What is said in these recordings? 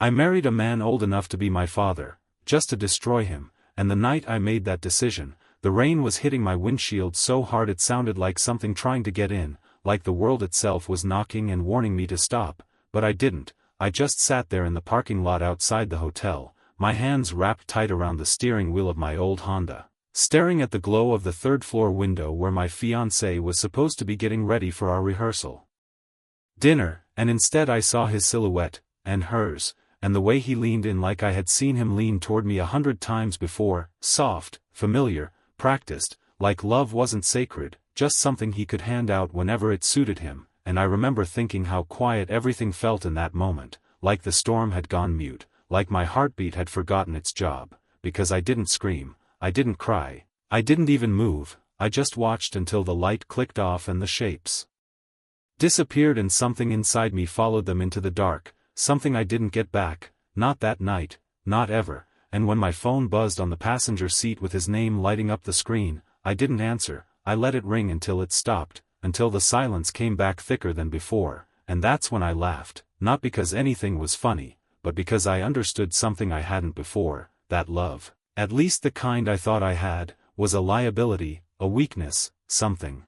I married a man old enough to be my father, just to destroy him, and the night I made that decision, the rain was hitting my windshield so hard it sounded like something trying to get in, like the world itself was knocking and warning me to stop, but I didn't. I just sat there in the parking lot outside the hotel, my hands wrapped tight around the steering wheel of my old Honda, staring at the glow of the third-floor window where my fiancé was supposed to be getting ready for our rehearsal dinner, and instead I saw his silhouette, and hers, and the way he leaned in like I had seen him lean toward me 100 times before, soft, familiar, practiced, like love wasn't sacred, just something he could hand out whenever it suited him, and I remember thinking how quiet everything felt in that moment, like the storm had gone mute, like my heartbeat had forgotten its job, because I didn't scream, I didn't cry, I didn't even move, I just watched until the light clicked off and the shapes disappeared and something inside me followed them into the dark, something I didn't get back, not that night, not ever, and when my phone buzzed on the passenger seat with his name lighting up the screen, I didn't answer, I let it ring until it stopped, until the silence came back thicker than before, and that's when I laughed, not because anything was funny, but because I understood something I hadn't before, that love, at least the kind I thought I had, was a liability, a weakness, something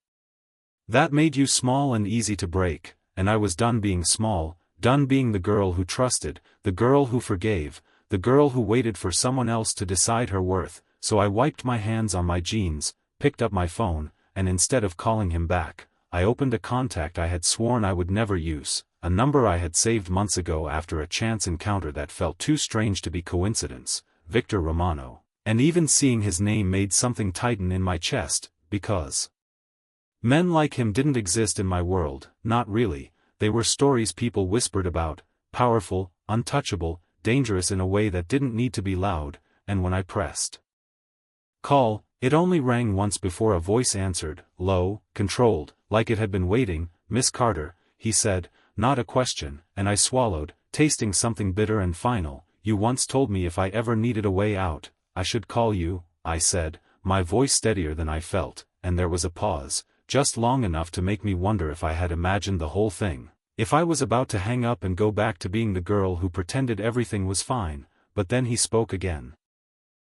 that made you small and easy to break, and I was done being small, done being the girl who trusted, the girl who forgave, the girl who waited for someone else to decide her worth, so I wiped my hands on my jeans, picked up my phone, and instead of calling him back, I opened a contact I had sworn I would never use, a number I had saved months ago after a chance encounter that felt too strange to be coincidence, Victor Romano, and even seeing his name made something tighten in my chest, because men like him didn't exist in my world, not really, they were stories people whispered about, powerful, untouchable, dangerous in a way that didn't need to be loud, and when I pressed call, it only rang once before a voice answered, low, controlled, like it had been waiting. Miss Carter, he said, not a question, and I swallowed, tasting something bitter and final. You once told me if I ever needed a way out, I should call you, I said, my voice steadier than I felt, and there was a pause, just long enough to make me wonder if I had imagined the whole thing, if I was about to hang up and go back to being the girl who pretended everything was fine, but then he spoke again.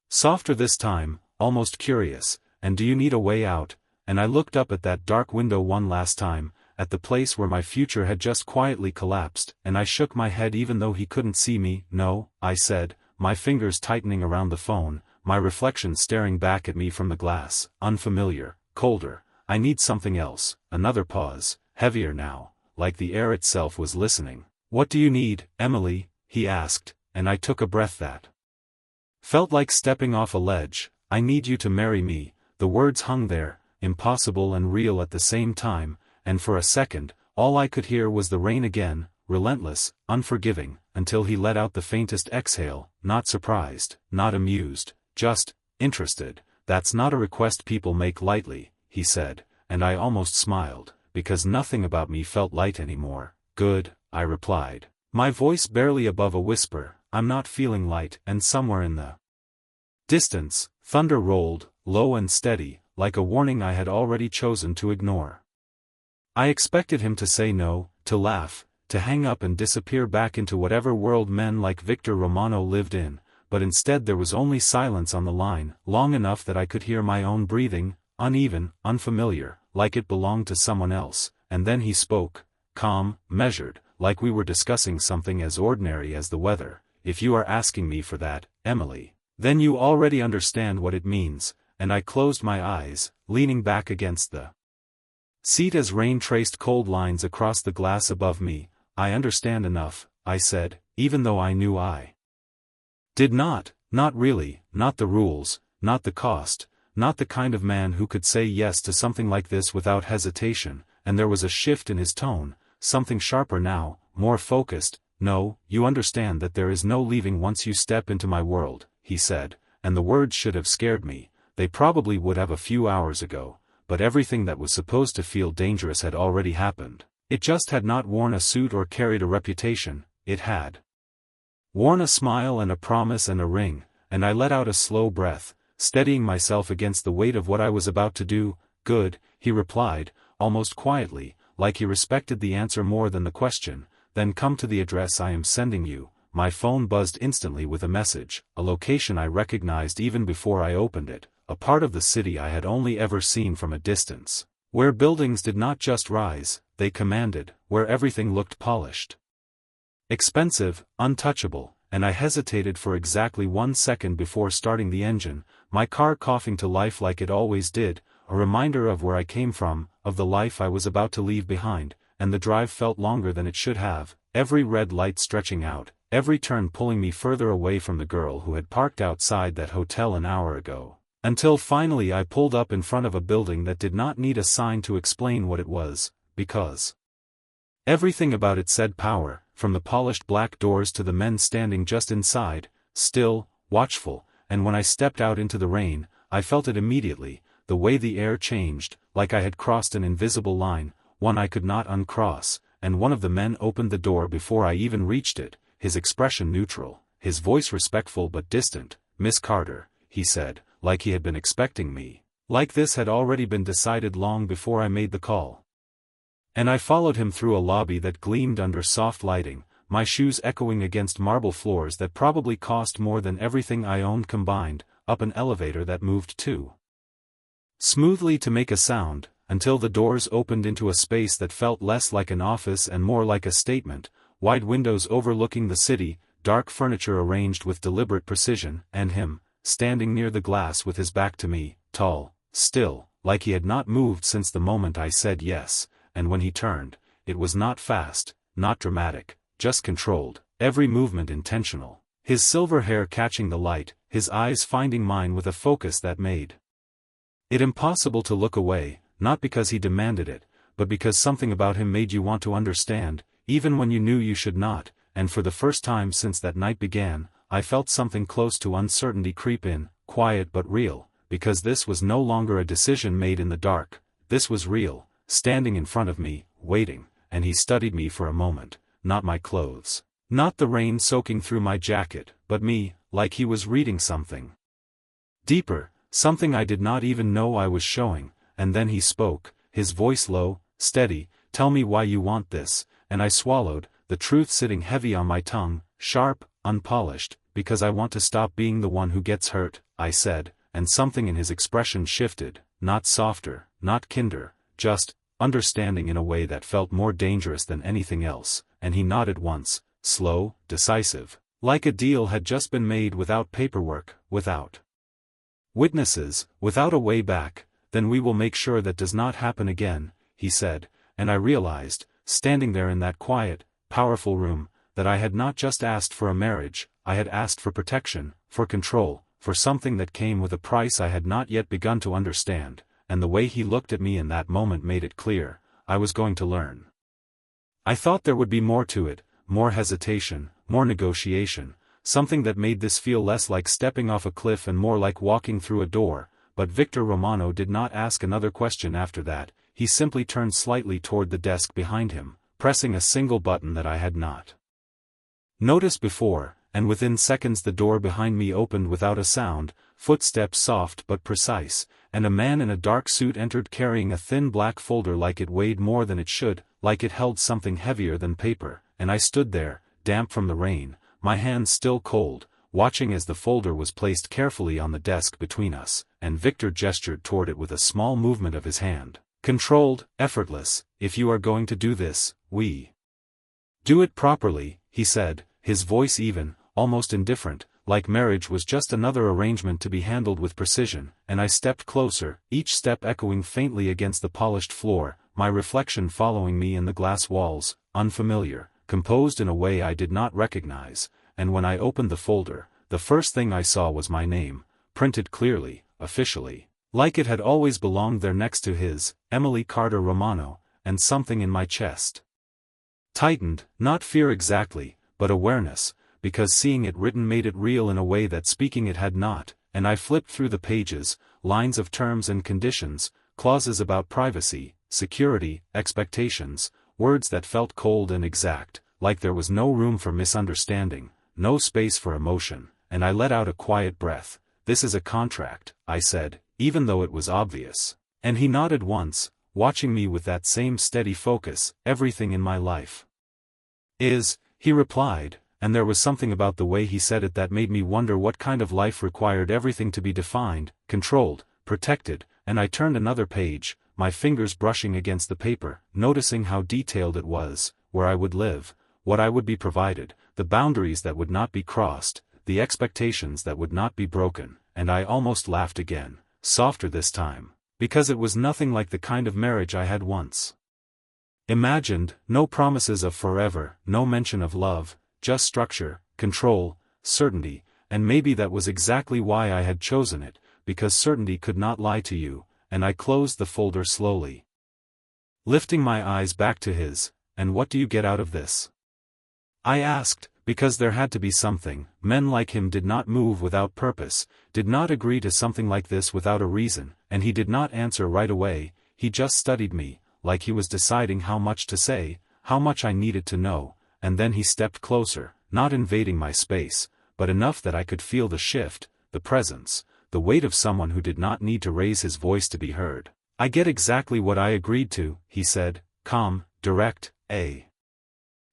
Softer this time, almost curious, and do you need a way out? And I looked up at that dark window one last time, at the place where my future had just quietly collapsed, and I shook my head even though he couldn't see me. No, I said, my fingers tightening around the phone, my reflection staring back at me from the glass, unfamiliar, colder. I need something else. Another pause, heavier now, like the air itself was listening. What do you need, Emily? He asked, and I took a breath that felt like stepping off a ledge. I need you to marry me. The words hung there, impossible and real at the same time, and for a second, all I could hear was the rain again, relentless, unforgiving, until he let out the faintest exhale, not surprised, not amused, just interested. That's not a request people make lightly, he said, and I almost smiled, because nothing about me felt light anymore. Good, I replied, my voice barely above a whisper. I'm not feeling light. And somewhere in the distance, thunder rolled, low and steady, like a warning I had already chosen to ignore. I expected him to say no, to laugh, to hang up and disappear back into whatever world men like Victor Romano lived in, but instead there was only silence on the line, long enough that I could hear my own breathing, uneven, unfamiliar, like it belonged to someone else, and then he spoke, calm, measured, like we were discussing something as ordinary as the weather. If you are asking me for that, Emily, then you already understand what it means, and I closed my eyes, leaning back against the seat as rain traced cold lines across the glass above me. I understand enough, I said, even though I knew I did not really, not the rules, not the cost, not the kind of man who could say yes to something like this without hesitation, and there was a shift in his tone, something sharper now, more focused. No, you understand that there is no leaving once you step into my world, he said, and the words should have scared me. They probably would have a few hours ago, but everything that was supposed to feel dangerous had already happened. It just had not worn a suit or carried a reputation. It had worn a smile and a promise and a ring, and I let out a slow breath, steadying myself against the weight of what I was about to do. Good, he replied, almost quietly, like he respected the answer more than the question. Then come to the address I am sending you. my phone buzzed instantly with a message, a location I recognized even before I opened it, a part of the city I had only ever seen from a distance. Where buildings did not just rise, they commanded, where everything looked polished, expensive, untouchable, and I hesitated for exactly 1 second before starting the engine, my car coughing to life like it always did, a reminder of where I came from, of the life I was about to leave behind, and the drive felt longer than it should have, every red light stretching out, every turn pulling me further away from the girl who had parked outside that hotel an hour ago. Until finally I pulled up in front of a building that did not need a sign to explain what it was, because everything about it said power, from the polished black doors to the men standing just inside, still, watchful, and when I stepped out into the rain, I felt it immediately, the way the air changed, like I had crossed an invisible line, one I could not uncross, and one of the men opened the door before I even reached it, his expression neutral, his voice respectful but distant. "Miss Carter," he said, like he had been expecting me. Like this had already been decided long before I made the call. And I followed him through a lobby that gleamed under soft lighting, my shoes echoing against marble floors that probably cost more than everything I owned combined, up an elevator that moved too smoothly to make a sound, until the doors opened into a space that felt less like an office and more like a statement, wide windows overlooking the city, dark furniture arranged with deliberate precision, and him, standing near the glass with his back to me, tall, still, like he had not moved since the moment I said yes, and when he turned, it was not fast, not dramatic, just controlled, every movement intentional, his silver hair catching the light, his eyes finding mine with a focus that made it impossible to look away, not because he demanded it, but because something about him made you want to understand, even when you knew you should not, and for the first time since that night began, I felt something close to uncertainty creep in, quiet but real, because this was no longer a decision made in the dark, this was real, standing in front of me, waiting, and he studied me for a moment, not my clothes, not the rain soaking through my jacket, but me, like he was reading something deeper, something I did not even know I was showing, and then he spoke, his voice low, steady, "Tell me why you want this," and I swallowed, the truth sitting heavy on my tongue, sharp, unpolished, "Because I want to stop being the one who gets hurt," I said, and something in his expression shifted, not softer, not kinder, just understanding in a way that felt more dangerous than anything else, and he nodded once, slow, decisive, like a deal had just been made without paperwork, without witnesses, without a way back. "Then we will make sure that does not happen again," he said, and I realized, standing there in that quiet, powerful room, that I had not just asked for a marriage, I had asked for protection, for control, for something that came with a price I had not yet begun to understand, and the way he looked at me in that moment made it clear, I was going to learn. I thought there would be more to it, more hesitation, more negotiation, something that made this feel less like stepping off a cliff and more like walking through a door, but Victor Romano did not ask another question after that, he simply turned slightly toward the desk behind him, pressing a single button that I had not noticed before, and within seconds the door behind me opened without a sound, footsteps soft but precise, and a man in a dark suit entered carrying a thin black folder like it weighed more than it should, like it held something heavier than paper, and I stood there, damp from the rain, my hands still cold, watching as the folder was placed carefully on the desk between us, and Victor gestured toward it with a small movement of his hand. "Controlled, effortless, if you are going to do this, we do it properly," he said, his voice even, almost indifferent, like marriage was just another arrangement to be handled with precision, and I stepped closer, each step echoing faintly against the polished floor, my reflection following me in the glass walls, unfamiliar, composed in a way I did not recognize, and when I opened the folder, the first thing I saw was my name, printed clearly, officially, like it had always belonged there next to his, Emily Carter Romano, and something in my chest tightened, not fear exactly, but awareness, because seeing it written made it real in a way that speaking it had not, and I flipped through the pages, lines of terms and conditions, clauses about privacy, security, expectations, words that felt cold and exact, like there was no room for misunderstanding, no space for emotion, and I let out a quiet breath. "This is a contract," I said, even though it was obvious. And he nodded once, watching me with that same steady focus. "Everything in my life is," he replied, and there was something about the way he said it that made me wonder what kind of life required everything to be defined, controlled, protected, and I turned another page, my fingers brushing against the paper, noticing how detailed it was, where I would live, what I would be provided, the boundaries that would not be crossed, the expectations that would not be broken, and I almost laughed again, softer this time, because it was nothing like the kind of marriage I had once imagined. No promises of forever, no mention of love, just structure, control, certainty, and maybe that was exactly why I had chosen it, because certainty could not lie to you, and I closed the folder slowly, lifting my eyes back to his. And what do you get out of this? I asked, because there had to be something. Men like him did not move without purpose, did not agree to something like this without a reason, and he did not answer right away. He just studied me, like he was deciding how much to say, how much I needed to know, and then he stepped closer, not invading my space, but enough that I could feel the shift, the presence, the weight of someone who did not need to raise his voice to be heard. I get exactly what I agreed to, he said, calm, direct, a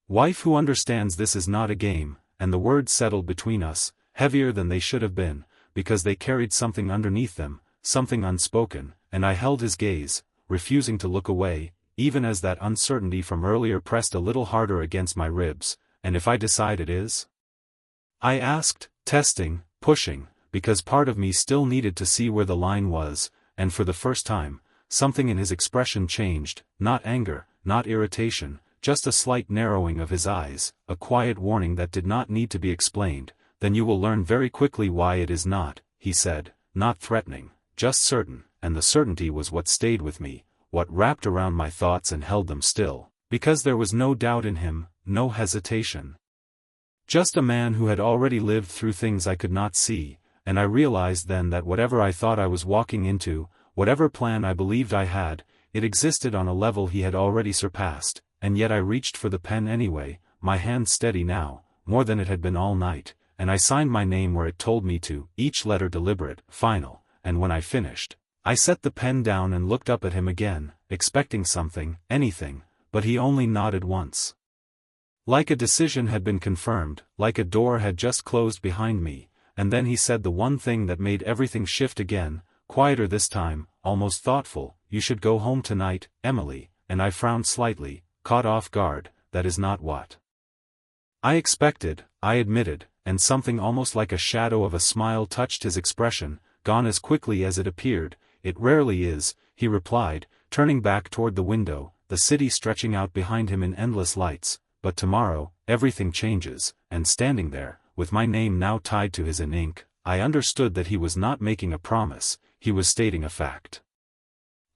wife who understands this is not a game, and the words settled between us, heavier than they should have been, because they carried something underneath them, something unspoken, and I held his gaze, refusing to look away, even as that uncertainty from earlier pressed a little harder against my ribs. And if I decide it is? I asked, testing, pushing, because part of me still needed to see where the line was, and for the first time, something in his expression changed, not anger, not irritation, just a slight narrowing of his eyes, a quiet warning that did not need to be explained. Then you will learn very quickly why it is not, he said, not threatening, just certain, and the certainty was what stayed with me, what wrapped around my thoughts and held them still, because there was no doubt in him, no hesitation. Just a man who had already lived through things I could not see, and I realized then that whatever I thought I was walking into, whatever plan I believed I had, it existed on a level he had already surpassed. And yet I reached for the pen anyway, my hand steady now, more than it had been all night, and I signed my name where it told me to, each letter deliberate, final, and when I finished, I set the pen down and looked up at him again, expecting something, anything, but he only nodded once. Like a decision had been confirmed, like a door had just closed behind me, and then he said the one thing that made everything shift again, quieter this time, almost thoughtful, you should go home tonight, Emily, and I frowned slightly, caught off guard. That is not what I expected, I admitted, and something almost like a shadow of a smile touched his expression, gone as quickly as it appeared. It rarely is, he replied, turning back toward the window, the city stretching out behind him in endless lights. But tomorrow, everything changes, and standing there, with my name now tied to his in ink, I understood that he was not making a promise, he was stating a fact.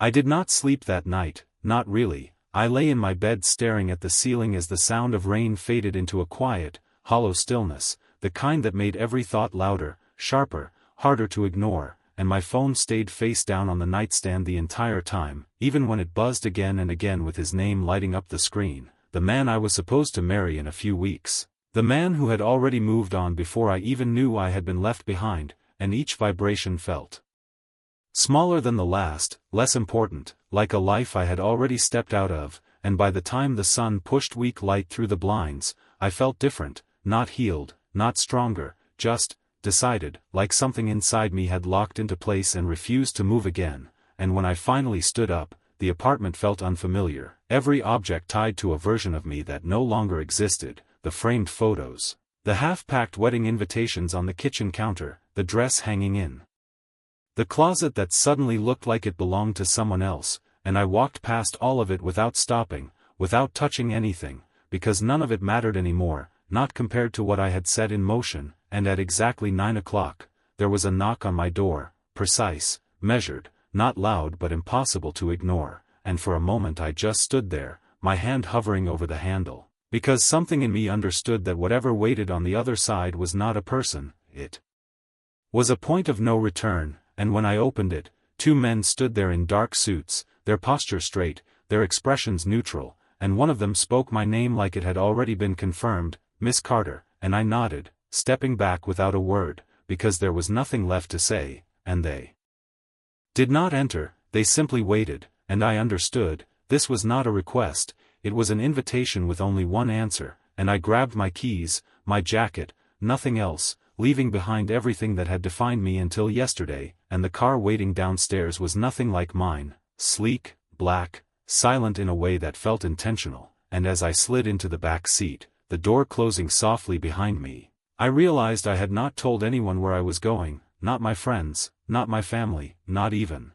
I did not sleep that night, not really. I lay in my bed staring at the ceiling as the sound of rain faded into a quiet, hollow stillness, the kind that made every thought louder, sharper, harder to ignore, and my phone stayed face down on the nightstand the entire time, even when it buzzed again and again with his name lighting up the screen, the man I was supposed to marry in a few weeks, the man who had already moved on before I even knew I had been left behind, and each vibration felt smaller than the last, less important, like a life I had already stepped out of, and by the time the sun pushed weak light through the blinds, I felt different, not healed, not stronger, just decided, like something inside me had locked into place and refused to move again. And when I finally stood up, the apartment felt unfamiliar, every object tied to a version of me that no longer existed, the framed photos, the half-packed wedding invitations on the kitchen counter, the dress hanging in the closet that suddenly looked like it belonged to someone else, and I walked past all of it without stopping, without touching anything, because none of it mattered anymore, not compared to what I had set in motion. And at exactly 9 o'clock, there was a knock on my door, precise, measured, not loud but impossible to ignore, and for a moment I just stood there, my hand hovering over the handle, because something in me understood that whatever waited on the other side was not a person, it was a point of no return. And when I opened it, 2 men stood there in dark suits, their posture straight, their expressions neutral, and one of them spoke my name like it had already been confirmed, Miss Carter, and I nodded, stepping back without a word, because there was nothing left to say, and they did not enter, they simply waited, and I understood, this was not a request, it was an invitation with only one answer, and I grabbed my keys, my jacket, nothing else, leaving behind everything that had defined me until yesterday, and the car waiting downstairs was nothing like mine, sleek, black, silent in a way that felt intentional, and as I slid into the back seat, the door closing softly behind me, I realized I had not told anyone where I was going, not my friends, not my family, not even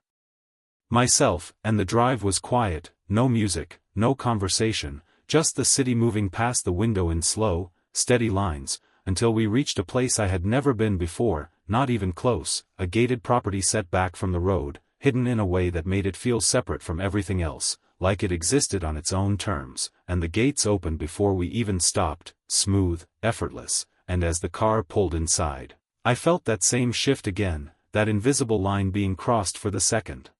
myself, and the drive was quiet, no music, no conversation, just the city moving past the window in slow, steady lines, until we reached a place I had never been before, not even close, a gated property set back from the road, hidden in a way that made it feel separate from everything else, like it existed on its own terms, and the gates opened before we even stopped, smooth, effortless, and as the car pulled inside, I felt that same shift again, that invisible line being crossed for the second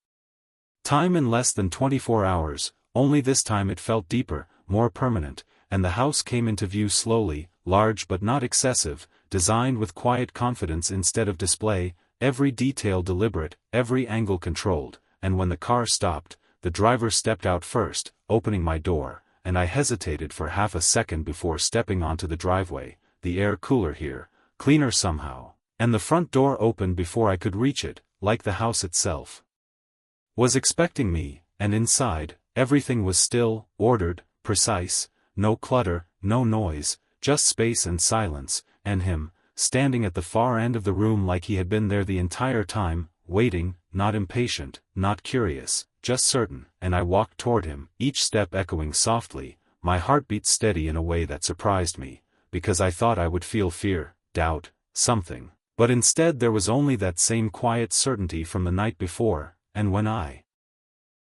time in less than 24 hours, only this time it felt deeper, more permanent, and the house came into view slowly, large but not excessive, designed with quiet confidence instead of display, every detail deliberate, every angle controlled, and when the car stopped, the driver stepped out first, opening my door, and I hesitated for half a second before stepping onto the driveway, the air cooler here, cleaner somehow, and the front door opened before I could reach it, like the house itself was expecting me, and inside, everything was still, ordered, precise, no clutter, no noise, just space and silence, and him, standing at the far end of the room like he had been there the entire time, waiting, not impatient, not curious, just certain, and I walked toward him, each step echoing softly, my heartbeat steady in a way that surprised me, because I thought I would feel fear, doubt, something, but instead there was only that same quiet certainty from the night before, and when I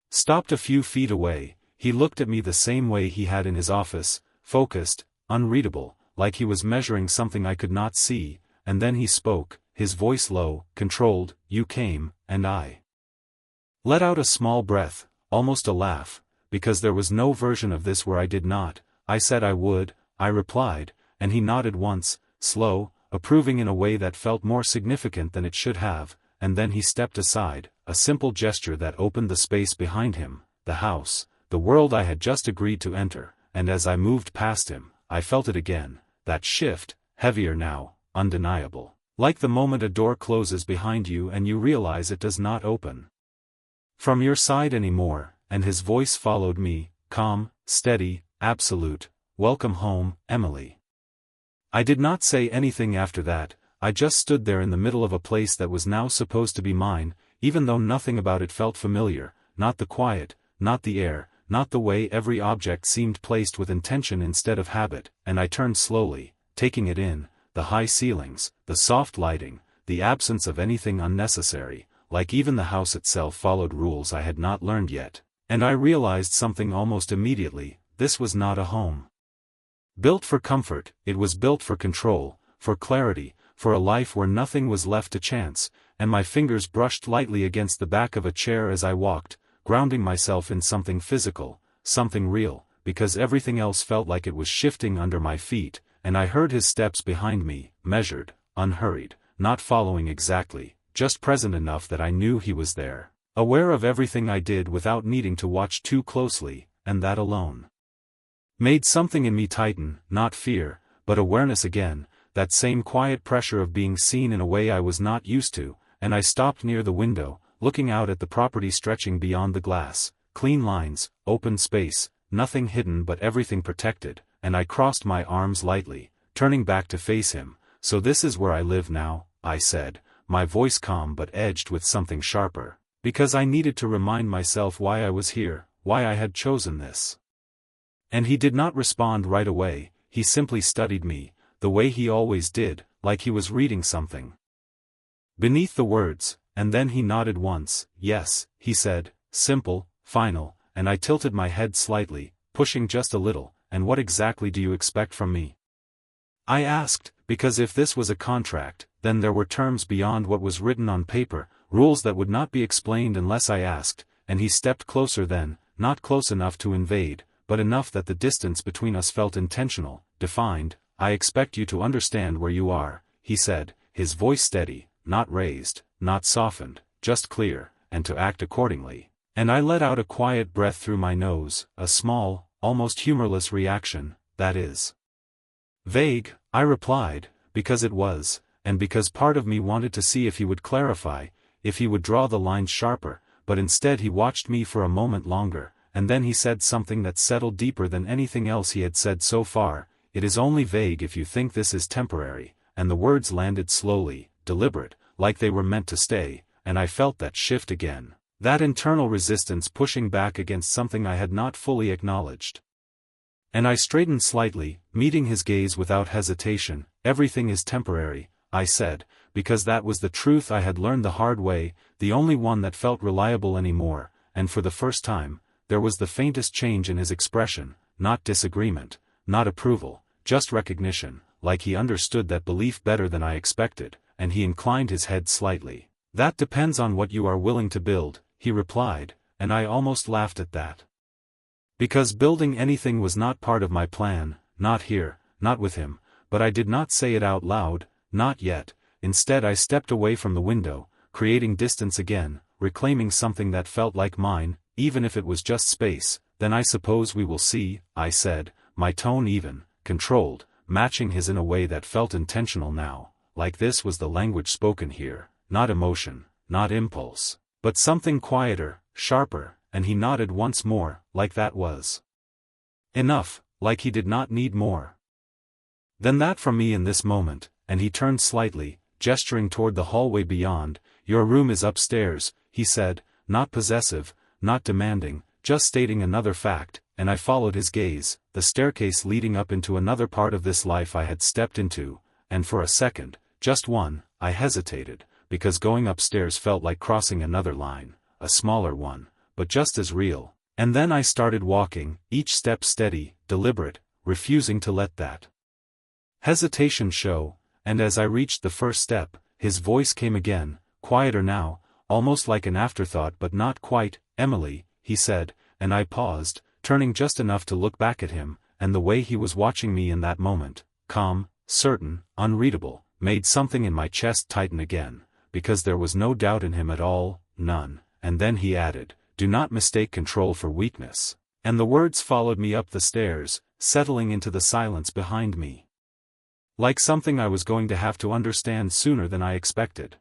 stopped a few feet away, he looked at me the same way he had in his office, focused, unreadable, like he was measuring something I could not see, and then he spoke, his voice low, controlled, "You came," and I let out a small breath, almost a laugh, because there was no version of this where I did not. I said I would, I replied, and he nodded once, slow, approving in a way that felt more significant than it should have, and then he stepped aside, a simple gesture that opened the space behind him, the house, the world I had just agreed to enter, and as I moved past him, I felt it again, that shift, heavier now, undeniable, like the moment a door closes behind you and you realize it does not open from your side anymore, and his voice followed me, calm, steady, absolute, "Welcome home, Emily." I did not say anything after that, I just stood there in the middle of a place that was now supposed to be mine, even though nothing about it felt familiar, not the quiet, not the air, not the way every object seemed placed with intention instead of habit, and I turned slowly, taking it in, the high ceilings, the soft lighting, the absence of anything unnecessary, like even the house itself followed rules I had not learned yet, and I realized something almost immediately: this was not a home built for comfort, it was built for control, for clarity, for a life where nothing was left to chance, and my fingers brushed lightly against the back of a chair as I walked, grounding myself in something physical, something real, because everything else felt like it was shifting under my feet, and I heard his steps behind me, measured, unhurried, not following exactly, just present enough that I knew he was there, aware of everything I did without needing to watch too closely, and that alone made something in me tighten, not fear, but awareness again, that same quiet pressure of being seen in a way I was not used to, and I stopped near the window, looking out at the property stretching beyond the glass, clean lines, open space, nothing hidden but everything protected, and I crossed my arms lightly, turning back to face him. "So this is where I live now," I said, my voice calm but edged with something sharper, because I needed to remind myself why I was here, why I had chosen this. And he did not respond right away, he simply studied me, the way he always did, like he was reading something beneath the words, and then he nodded once. "Yes," he said, simple, final, and I tilted my head slightly, pushing just a little. "And what exactly do you expect from me?" I asked, because if this was a contract, then there were terms beyond what was written on paper, rules that would not be explained unless I asked, and he stepped closer then, not close enough to invade, but enough that the distance between us felt intentional, defined. "I expect you to understand where you are," he said, his voice steady, not raised, not softened, just clear, and to act accordingly. And I let out a quiet breath through my nose, a small, almost humorless reaction, that is vague, I replied, because it was, and because part of me wanted to see if he would clarify, if he would draw the lines sharper, but instead he watched me for a moment longer, and then he said something that settled deeper than anything else he had said so far. It is only vague if you think this is temporary, and the words landed slowly, deliberate, like they were meant to stay, and I felt that shift again, that internal resistance pushing back against something I had not fully acknowledged. And I straightened slightly, meeting his gaze without hesitation. Everything is temporary, I said, because that was the truth I had learned the hard way, the only one that felt reliable anymore, and for the first time, there was the faintest change in his expression, not disagreement, not approval, just recognition, like he understood that belief better than I expected, and he inclined his head slightly. That depends on what you are willing to build, he replied, and I almost laughed at that. Because building anything was not part of my plan, not here, not with him, but I did not say it out loud, not yet. Instead I stepped away from the window, creating distance again, reclaiming something that felt like mine, even if it was just space. Then I suppose we will see, I said, my tone even, controlled, matching his in a way that felt intentional now, like this was the language spoken here, not emotion, not impulse, but something quieter, sharper, and he nodded once more, like that was enough, like he did not need more than that from me in this moment, and he turned slightly, gesturing toward the hallway beyond. Your room is upstairs, he said, not possessive, not demanding, just stating another fact, and I followed his gaze, the staircase leading up into another part of this life I had stepped into, and for a second, just one, I hesitated, because going upstairs felt like crossing another line, a smaller one, but just as real, and then I started walking, each step steady, deliberate, refusing to let that hesitation show, and as I reached the first step, his voice came again, quieter now, almost like an afterthought but not quite. Emily, he said, and I paused, turning just enough to look back at him, and the way he was watching me in that moment, calm, certain, unreadable, made something in my chest tighten again, because there was no doubt in him at all, none, and then he added, do not mistake control for weakness, and the words followed me up the stairs, settling into the silence behind me, like something I was going to have to understand sooner than I expected.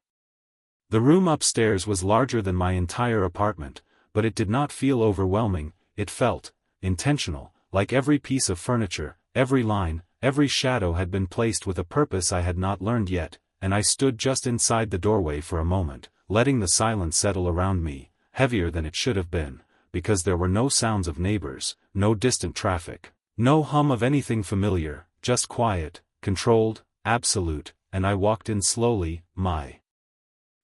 The room upstairs was larger than my entire apartment, but it did not feel overwhelming. It felt intentional, like every piece of furniture, every line, every shadow had been placed with a purpose I had not learned yet, and I stood just inside the doorway for a moment, letting the silence settle around me, heavier than it should have been, because there were no sounds of neighbors, no distant traffic, no hum of anything familiar, just quiet, controlled, absolute, and I walked in slowly, my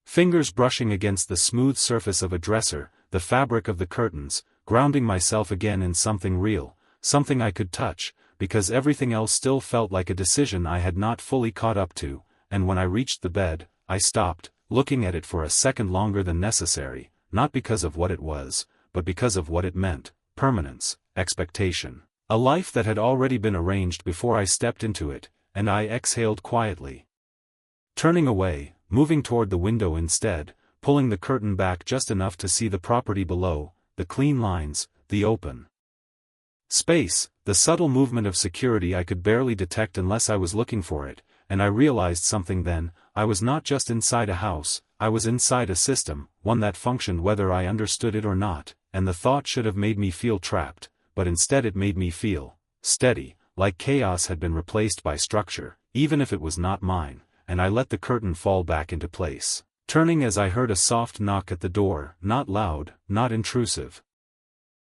fingers brushing against the smooth surface of a dresser, the fabric of the curtains, grounding myself again in something real, something I could touch, because everything else still felt like a decision I had not fully caught up to, and when I reached the bed, I stopped, looking at it for a second longer than necessary, not because of what it was, but because of what it meant, permanence, expectation, a life that had already been arranged before I stepped into it, and I exhaled quietly, turning away, moving toward the window instead, pulling the curtain back just enough to see the property below, the clean lines, the open space, the subtle movement of security I could barely detect unless I was looking for it, and I realized something then. I was not just inside a house, I was inside a system, one that functioned whether I understood it or not, and the thought should have made me feel trapped, but instead it made me feel steady, like chaos had been replaced by structure, even if it was not mine, and I let the curtain fall back into place, turning as I heard a soft knock at the door, not loud, not intrusive,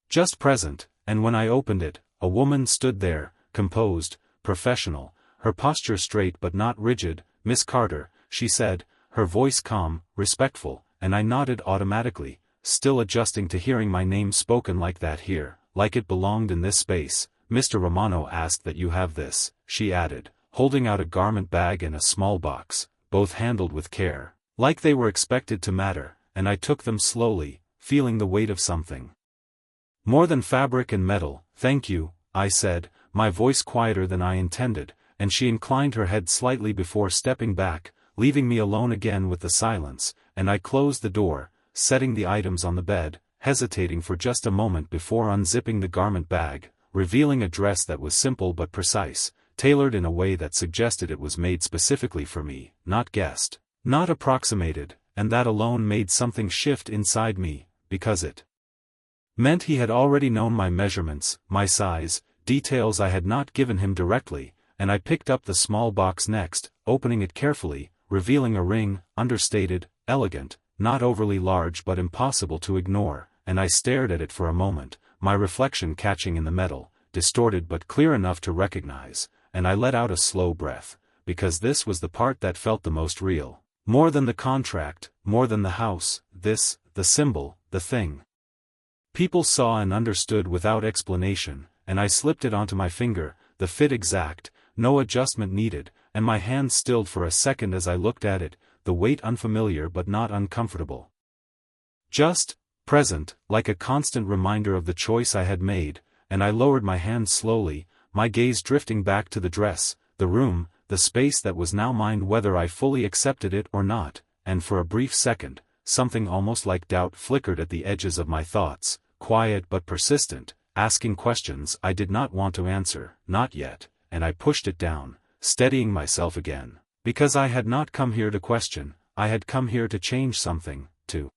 just present, and when I opened it, a woman stood there, composed, professional, her posture straight but not rigid. Miss Carter, she said, her voice calm, respectful, and I nodded automatically, still adjusting to hearing my name spoken like that here, like it belonged in this space. Mr. Romano asked that you have this, she added, holding out a garment bag and a small box, both handled with care, like they were expected to matter, and I took them slowly, feeling the weight of something more than fabric and metal. Thank you, I said, my voice quieter than I intended, and she inclined her head slightly before stepping back, leaving me alone again with the silence, and I closed the door, setting the items on the bed, hesitating for just a moment before unzipping the garment bag, revealing a dress that was simple but precise, tailored in a way that suggested it was made specifically for me, not guessed, not approximated, and that alone made something shift inside me, because it meant he had already known my measurements, my size, details I had not given him directly, and I picked up the small box next, opening it carefully, revealing a ring, understated, elegant, not overly large but impossible to ignore, and I stared at it for a moment, my reflection catching in the metal, distorted but clear enough to recognize, and I let out a slow breath, because this was the part that felt the most real. More than the contract, more than the house, this, the symbol, the thing people saw and understood without explanation, and I slipped it onto my finger, the fit exact, no adjustment needed, and my hand stilled for a second as I looked at it, the weight unfamiliar but not uncomfortable. Just present, like a constant reminder of the choice I had made, and I lowered my hand slowly, my gaze drifting back to the dress, the room, the space that was now mine whether I fully accepted it or not, and for a brief second, something almost like doubt flickered at the edges of my thoughts, quiet but persistent, asking questions I did not want to answer, not yet, and I pushed it down, steadying myself again, because I had not come here to question, I had come here to change something, to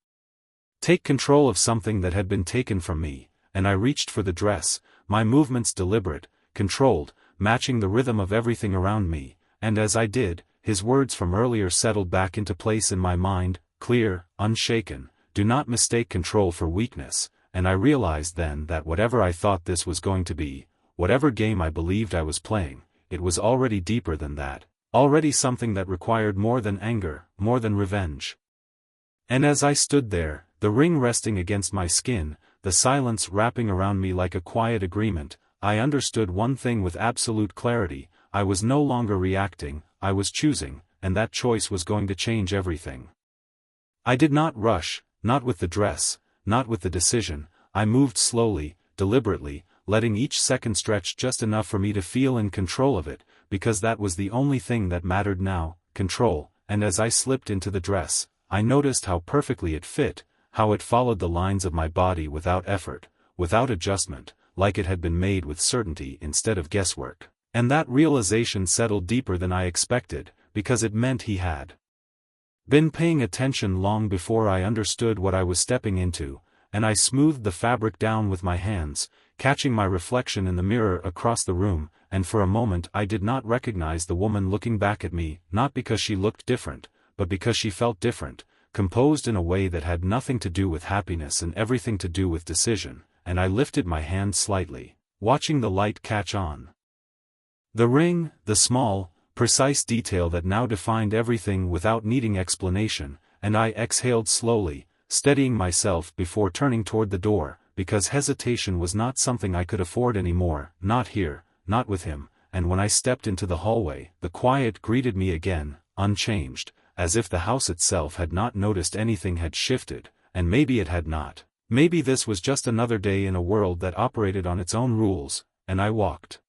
take control of something that had been taken from me, and I reached for the dress, my movements deliberate, controlled, matching the rhythm of everything around me, and as I did, his words from earlier settled back into place in my mind, clear, unshaken, do not mistake control for weakness, and I realized then that whatever I thought this was going to be, whatever game I believed I was playing, it was already deeper than that, already something that required more than anger, more than revenge. And as I stood there, the ring resting against my skin, the silence wrapping around me like a quiet agreement, I understood one thing with absolute clarity, I was no longer reacting, I was choosing, and that choice was going to change everything. I did not rush, not with the dress, not with the decision, I moved slowly, deliberately, letting each second stretch just enough for me to feel in control of it, because that was the only thing that mattered now, control, and as I slipped into the dress, I noticed how perfectly it fit, how it followed the lines of my body without effort, without adjustment, like it had been made with certainty instead of guesswork. And that realization settled deeper than I expected, because it meant he had been paying attention long before I understood what I was stepping into, and I smoothed the fabric down with my hands, catching my reflection in the mirror across the room, and for a moment I did not recognize the woman looking back at me, not because she looked different, but because she felt different, composed in a way that had nothing to do with happiness and everything to do with decision, and I lifted my hand slightly, watching the light catch on the ring, the small, precise detail that now defined everything without needing explanation, and I exhaled slowly, steadying myself before turning toward the door, because hesitation was not something I could afford anymore, not here, not with him, and when I stepped into the hallway, the quiet greeted me again, unchanged, as if the house itself had not noticed anything had shifted, and maybe it had not. Maybe this was just another day in a world that operated on its own rules, and I walked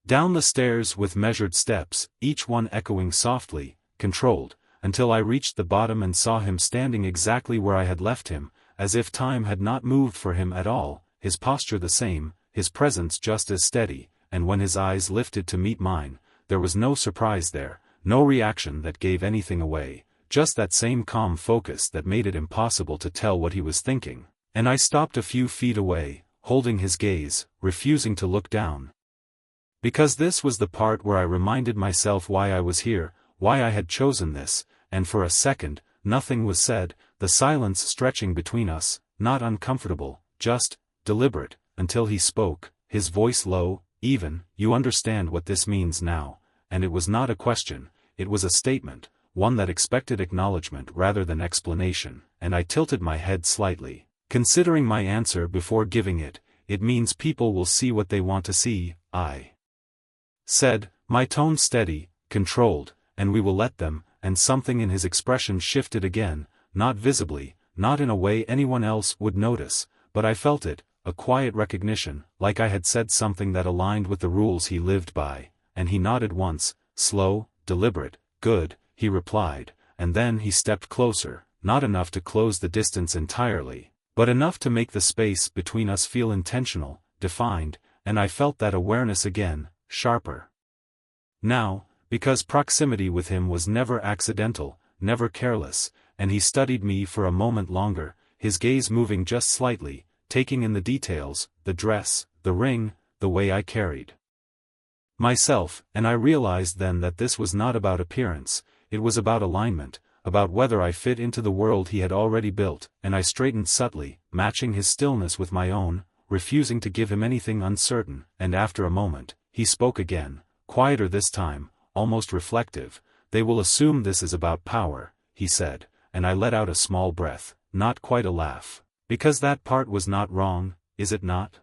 down the stairs with measured steps, each one echoing softly, controlled, until I reached the bottom and saw him standing exactly where I had left him, as if time had not moved for him at all, his posture the same, his presence just as steady, and when his eyes lifted to meet mine, there was no surprise there, no reaction that gave anything away, just that same calm focus that made it impossible to tell what he was thinking, and I stopped a few feet away, holding his gaze, refusing to look down. Because this was the part where I reminded myself why I was here, why I had chosen this, and for a second, nothing was said, the silence stretching between us, not uncomfortable, just deliberate, until he spoke, his voice low, even, "You understand what this means now," and it was not a question, it was a statement, one that expected acknowledgement rather than explanation, and I tilted my head slightly, considering my answer before giving it. "It means people will see what they want to see," I said, my tone steady, controlled, "and we will let them," and something in his expression shifted again, not visibly, not in a way anyone else would notice, but I felt it, a quiet recognition, like I had said something that aligned with the rules he lived by, and he nodded once, slow, deliberate. "Good," he replied, and then he stepped closer, not enough to close the distance entirely, but enough to make the space between us feel intentional, defined, and I felt that awareness again, sharper. Now, because proximity with him was never accidental, never careless, and he studied me for a moment longer, his gaze moving just slightly, taking in the details, the dress, the ring, the way I carried myself, and I realized then that this was not about appearance, it was about alignment, about whether I fit into the world he had already built, and I straightened subtly, matching his stillness with my own, refusing to give him anything uncertain, and after a moment, he spoke again, quieter this time, almost reflective. "They will assume this is about power," he said, and I let out a small breath, not quite a laugh. "Because that part was not wrong, is it not?"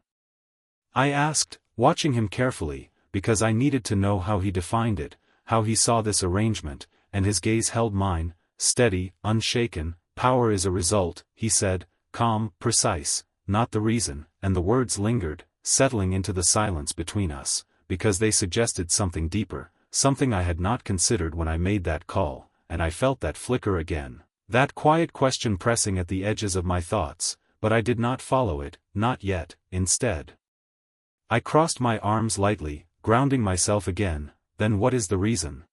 I asked, watching him carefully, because I needed to know how he defined it, how he saw this arrangement, and his gaze held mine, steady, unshaken. "Power is a result," he said, calm, precise, "not the reason," and the words lingered, settling into the silence between us, because they suggested something deeper, something I had not considered when I made that call, and I felt that flicker again, that quiet question pressing at the edges of my thoughts, but I did not follow it, not yet. Instead, I crossed my arms lightly, grounding myself again. "Then what is the reason?"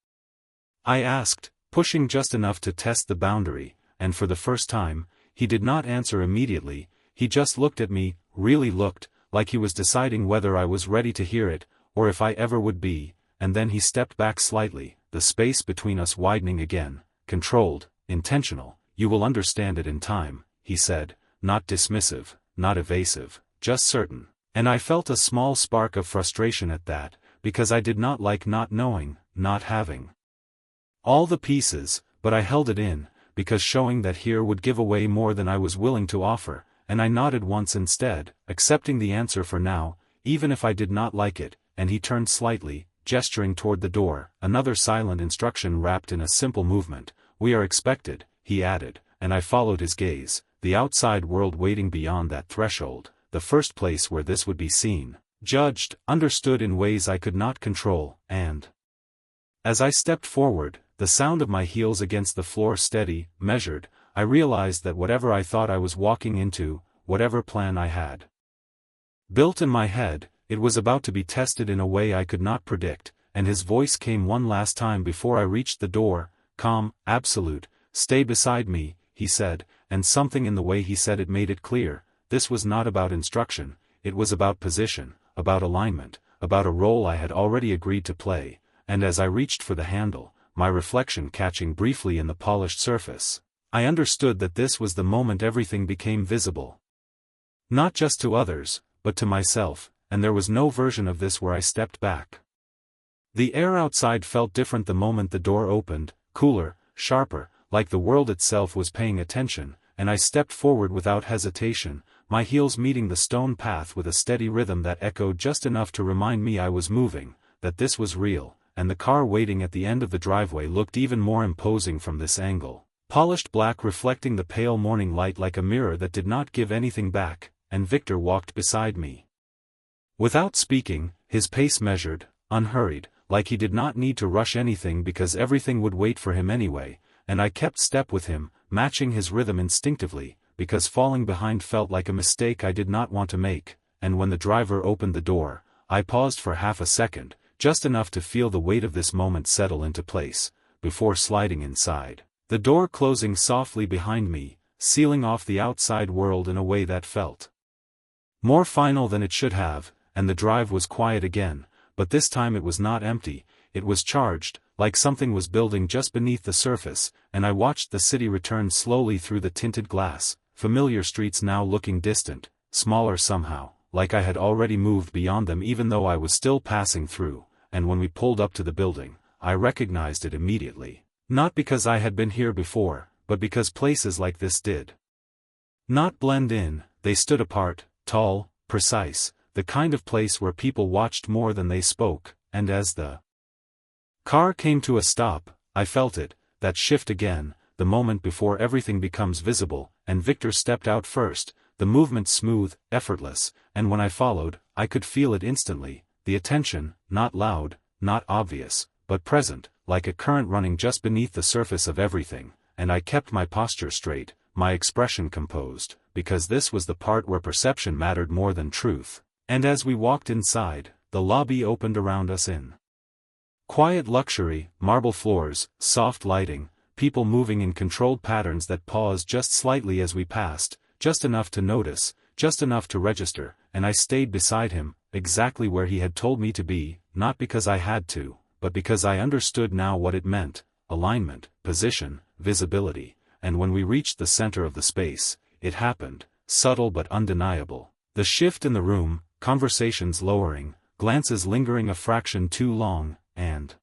I asked, pushing just enough to test the boundary, and for the first time, he did not answer immediately. He just looked at me, really looked, like he was deciding whether I was ready to hear it, or if I ever would be, and then he stepped back slightly, the space between us widening again, controlled, intentional. "You will understand it in time," he said, not dismissive, not evasive, just certain. And I felt a small spark of frustration at that, because I did not like not knowing, not having all the pieces, but I held it in, because showing that here would give away more than I was willing to offer, and I nodded once instead, accepting the answer for now, even if I did not like it, and he turned slightly, gesturing toward the door, another silent instruction wrapped in a simple movement. "We are expected," he added, and I followed his gaze, the outside world waiting beyond that threshold, the first place where this would be seen, judged, understood in ways I could not control, and as I stepped forward, the sound of my heels against the floor steady, measured, I realized that whatever I thought I was walking into, whatever plan I had built in my head, it was about to be tested in a way I could not predict, and his voice came one last time before I reached the door, calm, absolute. "Stay beside me," he said, and something in the way he said it made it clear, this was not about instruction, it was about position, about alignment, about a role I had already agreed to play, and as I reached for the handle, my reflection catching briefly in the polished surface, I understood that this was the moment everything became visible. Not just to others, but to myself, and there was no version of this where I stepped back. The air outside felt different the moment the door opened, cooler, sharper, like the world itself was paying attention, and I stepped forward without hesitation, my heels meeting the stone path with a steady rhythm that echoed just enough to remind me I was moving, that this was real, and the car waiting at the end of the driveway looked even more imposing from this angle, polished black reflecting the pale morning light like a mirror that did not give anything back, and Victor walked beside me. Without speaking, his pace measured, unhurried, like he did not need to rush anything because everything would wait for him anyway, and I kept step with him, matching his rhythm instinctively, because falling behind felt like a mistake I did not want to make, and when the driver opened the door, I paused for half a second, just enough to feel the weight of this moment settle into place, before sliding inside, the door closing softly behind me, sealing off the outside world in a way that felt more final than it should have, and the drive was quiet again, but this time it was not empty, it was charged, like something was building just beneath the surface, and I watched the city return slowly through the tinted glass, familiar streets now looking distant, smaller somehow, like I had already moved beyond them even though I was still passing through, and when we pulled up to the building, I recognized it immediately. Not because I had been here before, but because places like this did not blend in, they stood apart, tall, precise, the kind of place where people watched more than they spoke, and as the car came to a stop, I felt it, that shift again, the moment before everything becomes visible, and Victor stepped out first, the movement smooth, effortless, and when I followed, I could feel it instantly, the attention, not loud, not obvious, but present, like a current running just beneath the surface of everything, and I kept my posture straight, my expression composed, because this was the part where perception mattered more than truth, and as we walked inside, the lobby opened around us in Quiet luxury, marble floors, soft lighting, people moving in controlled patterns that paused just slightly as we passed, just enough to notice, just enough to register, and I stayed beside him, exactly where he had told me to be, not because I had to, but because I understood now what it meant: alignment, position, visibility. And when we reached the center of the space, it happened, subtle but undeniable. The shift in the room, conversations lowering, glances lingering a fraction too long, and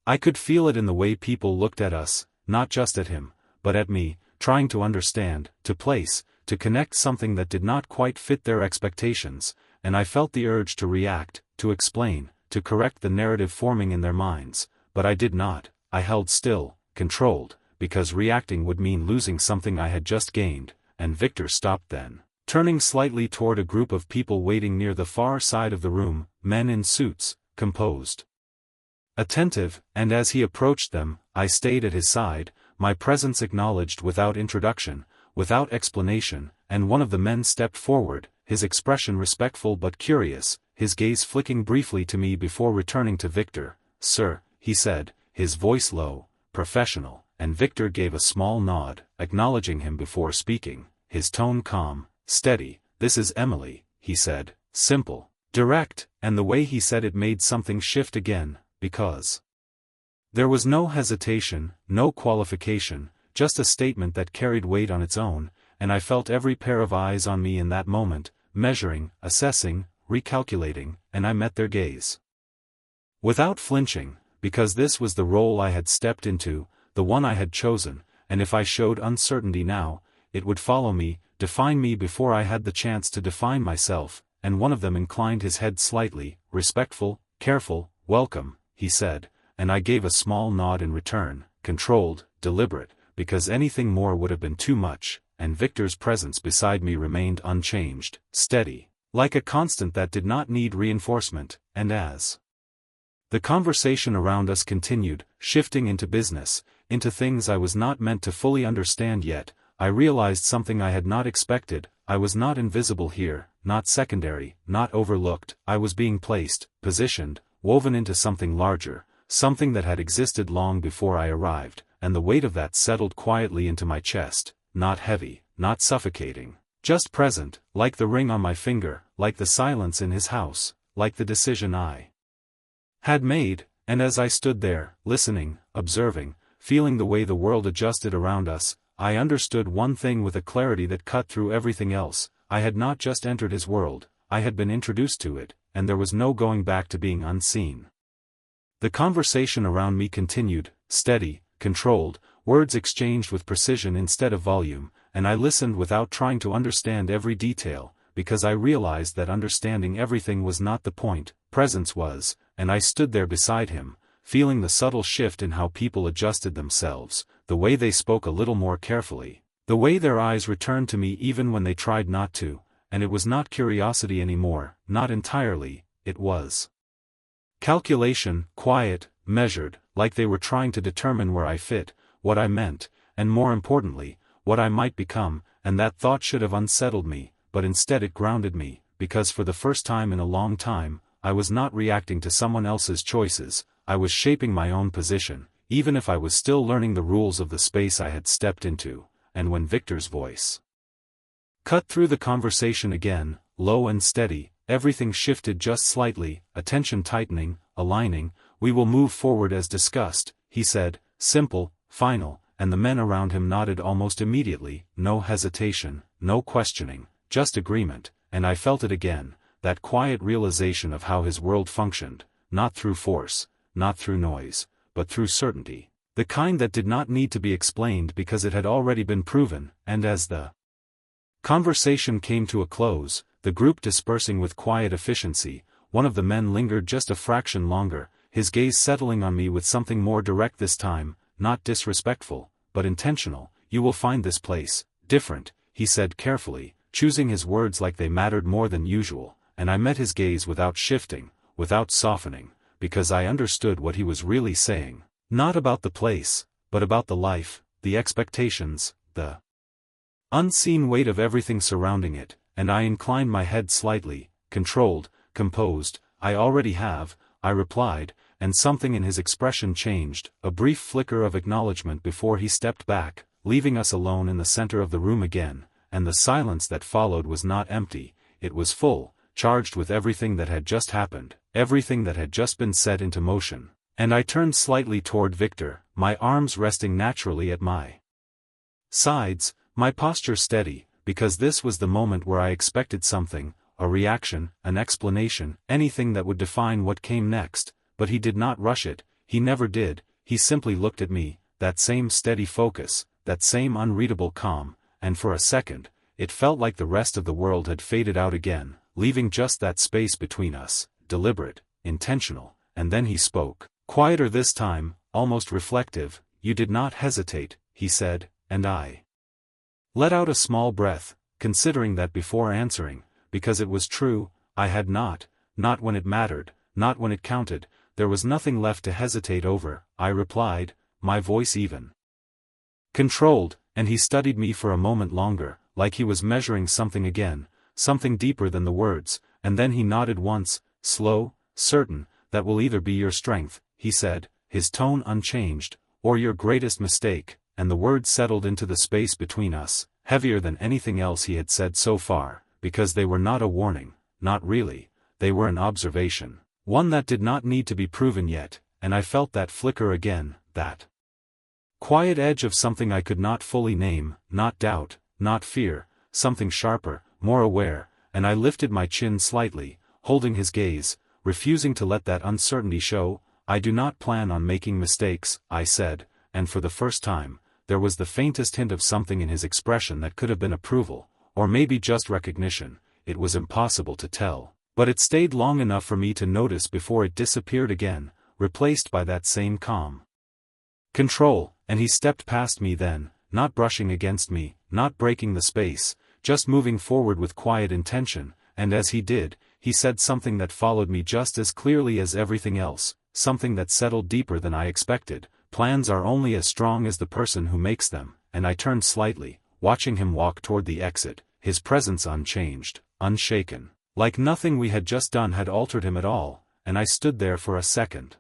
I could feel it in the way people looked at us, not just at him, but at me, trying to understand, to place, to connect something that did not quite fit their expectations, and I felt the urge to react, to explain, to correct the narrative forming in their minds, but I did not. I held still, controlled, because reacting would mean losing something I had just gained, and Victor stopped then, turning slightly toward a group of people waiting near the far side of the room, men in suits, composed, attentive, and as he approached them, I stayed at his side, my presence acknowledged without introduction, without explanation, and one of the men stepped forward, his expression respectful but curious, his gaze flicking briefly to me before returning to Victor. "Sir," he said, his voice low, professional, and Victor gave a small nod, acknowledging him before speaking, his tone calm, steady. "This is Emily," he said, simple, direct, and the way he said it made something shift again, because there was no hesitation, no qualification, just a statement that carried weight on its own, and I felt every pair of eyes on me in that moment, measuring, assessing, recalculating, and I met their gaze without flinching, because this was the role I had stepped into, the one I had chosen, and if I showed uncertainty now, it would follow me, define me before I had the chance to define myself. And one of them inclined his head slightly, respectful, careful. "Welcome," he said, and I gave a small nod in return, controlled, deliberate, because anything more would have been too much, and Victor's presence beside me remained unchanged, steady, like a constant that did not need reinforcement. And as the conversation around us continued, shifting into business, into things I was not meant to fully understand yet, I realized something I had not expected. I was not invisible here, not secondary, not overlooked. I was being placed, positioned, woven into something larger, something that had existed long before I arrived, and the weight of that settled quietly into my chest, not heavy, not suffocating, just present, like the ring on my finger, like the silence in his house, like the decision I had made. And as I stood there, listening, observing, feeling the way the world adjusted around us, I understood one thing with a clarity that cut through everything else: I had not just entered his world, I had been introduced to it, and there was no going back to being unseen. The conversation around me continued, steady, controlled, words exchanged with precision instead of volume, and I listened without trying to understand every detail, because I realized that understanding everything was not the point. Presence was, and I stood there beside him, feeling the subtle shift in how people adjusted themselves, the way they spoke a little more carefully, the way their eyes returned to me even when they tried not to, and it was not curiosity anymore, not entirely, it was calculation, quiet, measured, like they were trying to determine where I fit, what I meant, and more importantly, what I might become. And that thought should have unsettled me, but instead it grounded me, because for the first time in a long time, I was not reacting to someone else's choices. I was shaping my own position, even if I was still learning the rules of the space I had stepped into. And when Victor's voice cut through the conversation again, low and steady, everything shifted just slightly, attention tightening, aligning. "We will move forward as discussed," he said, simple, final, and the men around him nodded almost immediately. No hesitation, no questioning, just agreement. And I felt it again, that quiet realization of how his world functioned, not through force, not through noise, but through certainty, the kind that did not need to be explained because it had already been proven. And as the conversation came to a close, the group dispersing with quiet efficiency, one of the men lingered just a fraction longer, his gaze settling on me with something more direct this time, not disrespectful, but intentional. "You will find this place different," he said carefully, choosing his words like they mattered more than usual, and I met his gaze without shifting, without softening, because I understood what he was really saying. Not about the place, but about the life, the expectations, the unseen weight of everything surrounding it. And I inclined my head slightly, controlled, composed. "I already have," I replied, and something in his expression changed, a brief flicker of acknowledgement before he stepped back, leaving us alone in the center of the room again, and the silence that followed was not empty, it was full, charged with everything that had just happened, everything that had just been set into motion. And I turned slightly toward Victor, my arms resting naturally at my sides, my posture steady, because this was the moment where I expected something, a reaction, an explanation, anything that would define what came next, but he did not rush it, he never did, he simply looked at me, that same steady focus, that same unreadable calm, and for a second, it felt like the rest of the world had faded out again, leaving just that space between us, deliberate, intentional, and then he spoke, quieter this time, almost reflective. "You did not hesitate," he said, and I let out a small breath, considering that before answering, because it was true, I had not when it mattered, not when it counted, there was nothing left to hesitate over, I replied, my voice even controlled, and he studied me for a moment longer, like he was measuring something again, something deeper than the words, and then he nodded once, slow, certain, "That will either be your strength," he said, his tone unchanged, "or your greatest mistake," and the words settled into the space between us, heavier than anything else he had said so far, because they were not a warning, not really, they were an observation, one that did not need to be proven yet, and I felt that flicker again, that quiet edge of something I could not fully name, not doubt, not fear, something sharper, more aware, and I lifted my chin slightly, holding his gaze, refusing to let that uncertainty show. "I do not plan on making mistakes," I said, and for the first time, there was the faintest hint of something in his expression that could have been approval, or maybe just recognition, it was impossible to tell, but it stayed long enough for me to notice before it disappeared again, replaced by that same calm control, and he stepped past me then, not brushing against me, not breaking the space, just moving forward with quiet intention, and as he did, he said something that followed me just as clearly as everything else, something that settled deeper than I expected. "Plans are only as strong as the person who makes them," and I turned slightly, watching him walk toward the exit, his presence unchanged, unshaken, like nothing we had just done had altered him at all, and I stood there for a second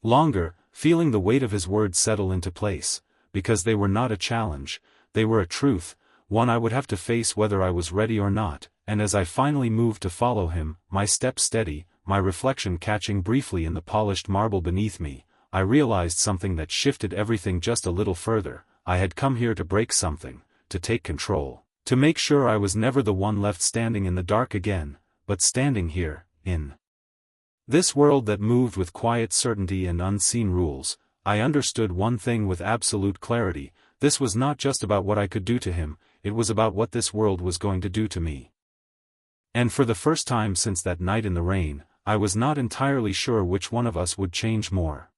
longer, feeling the weight of his words settle into place, because they were not a challenge, they were a truth, one I would have to face whether I was ready or not, and as I finally moved to follow him, my step steady, my reflection catching briefly in the polished marble beneath me, I realized something that shifted everything just a little further. I had come here to break something, to take control, to make sure I was never the one left standing in the dark again, but standing here, in this world that moved with quiet certainty and unseen rules. I understood one thing with absolute clarity: this was not just about what I could do to him, it was about what this world was going to do to me. And for the first time since that night in the rain, I was not entirely sure which one of us would change more.